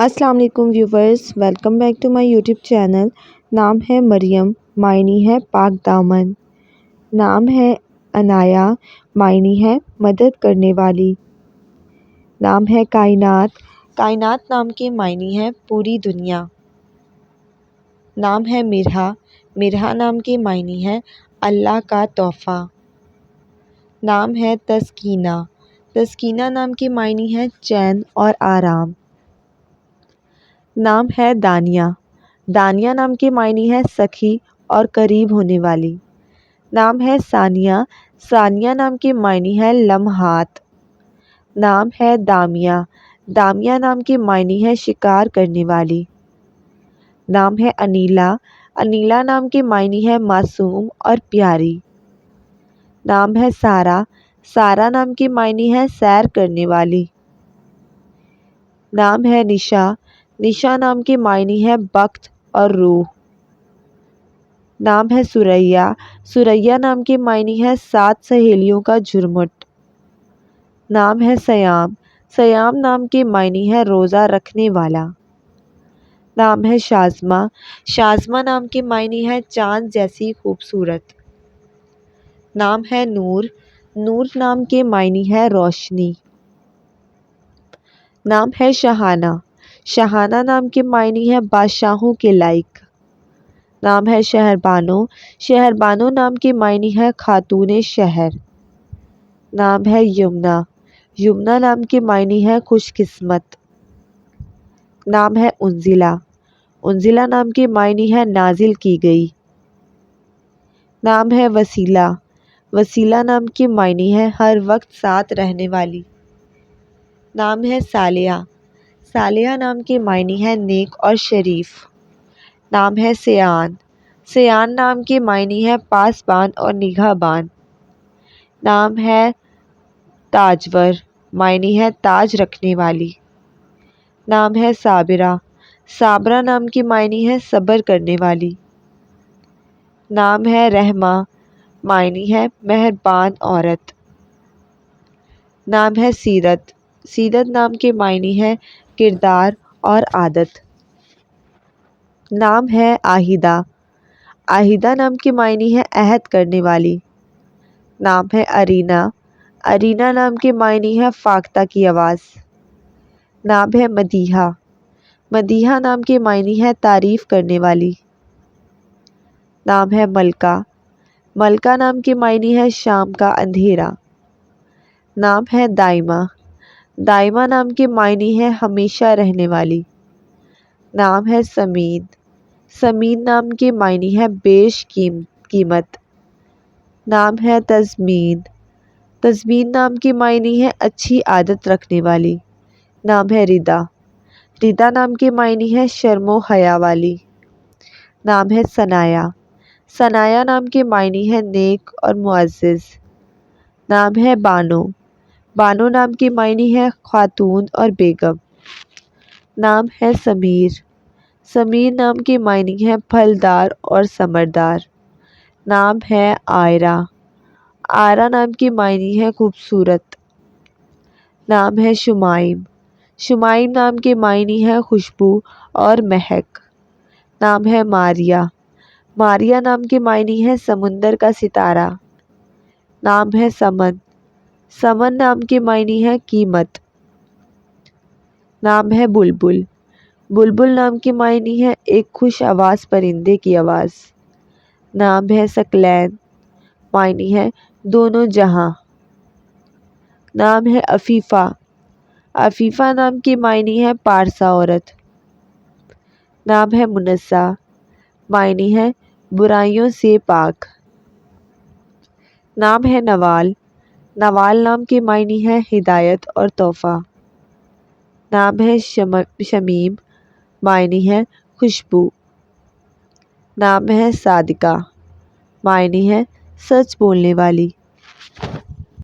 अस्सलाम वालेकुम viewers, welcome back to my YouTube channel. नाम है मरियम, मायनी है पाक दामन। नाम है अनाया, मायनी है मदद करने वाली। नाम है कायनात, कायनात नाम की मायनी है पूरी दुनिया। नाम है मिरहा, मिरहा नाम की मायनी है अल्लाह का तोहफ़ा। नाम है तस्कीना, तस्कीना नाम की मायनी है चैन और आराम। नाम है दानिया, दानिया नाम की मायनी है सखी और करीब होने वाली। नाम है सानिया, सानिया नाम की मायनी है लम्हात। नाम है दामिया, दामिया नाम की मायनी है शिकार करने वाली। नाम है अनीला, अनीला नाम की मायनी है मासूम और प्यारी। नाम है सारा, सारा नाम की मायनी है सैर करने वाली। नाम है निशा, निशा नाम की मायनी है बख्त और रूह। नाम है सुरैया, सुरैया नाम की मायनी है 7 सहेलियों का झुरमुट। नाम है सयाम, सयाम नाम की मायनी है रोज़ा रखने वाला। नाम है शाज़मा, शाज़मा नाम की मायनी है चाँद जैसी खूबसूरत। नाम है नूर, नूर नाम की मायनी है रोशनी। नाम है शहाना, शहाना नाम की मायनी है बादशाहों के लायक। नाम है शहरबानो, शहरबानो नाम की मायनी है खातूने शहर। नाम है यमुना, यमुना नाम की मायनी है खुशकिस्मत। नाम है उंजिला, उंजिला नाम की मायनी है नाजिल की गई। नाम है वसीला, वसीला नाम की मायनी है हर वक्त साथ रहने वाली। नाम है सालिया, सालिया नाम की मायनी है नेक और शरीफ। नाम है सयान, सयान नाम की मायनी है पासबान और निगाहबान। नाम है ताजवर, मायनी है ताज रखने वाली। नाम है साबिरा, साबरा नाम की मायनी है सब्र करने वाली। नाम है रहमा, मायनी है मेहरबान औरत। नाम है सीरत, सीरत नाम की मायनी है किरदार और आदत। नाम है आहिदा, आहिदा नाम की मायनी है अहद करने वाली। नाम है अरीना, अरीना नाम की मायनी है फाख्ता की आवाज़। नाम है मदीहा, मदीहा नाम की मायनी है तारीफ़ करने वाली। नाम है मलका, मलका नाम की मायनी है शाम का अंधेरा। नाम है दाइमा, दाइमा नाम की मायनी है हमेशा रहने वाली। नाम है समीन, समीन नाम की मायनी है कीमत। नाम है तज़मीन, तज़मीन नाम की मायनी है अच्छी आदत रखने वाली। नाम है रिदा, रिदा नाम की मायनी है शर्मो हया वाली। नाम है सनाया, सनाया नाम की मायनी है नेक और मुअज़्ज़िज़। नाम है बानो, बानो नाम की मायनी है खातून और बेगम। नाम है समीर, समीर नाम की मायनी है फलदार और समरदार। नाम है आयरा, आयरा नाम की मायनी है खूबसूरत। नाम है शुमाइम, शुमाइम नाम की मायनी है खुशबू और महक। नाम है मारिया, मारिया नाम की मायनी है समुंदर का सितारा। नाम है समन, समन नाम की मायनी है कीमत। नाम है बुलबुल, बुलबुल नाम की मायनी है एक खुश आवाज़ परिंदे की आवाज़। नाम है सकलैन, मायनी है दोनों जहां। नाम है अफीफ़ा, अफीफ़ा नाम की मायनी है पारसा औरत। नाम है मुनस्सा, मायनी है बुराइयों से पाक। नाम है नवाल, नवाल नाम की मायनी है हिदायत और तोहफ़ा। नाम है शमीम, मायनी है खुशबू। नाम है सादिका, मायनी है सच बोलने वाली।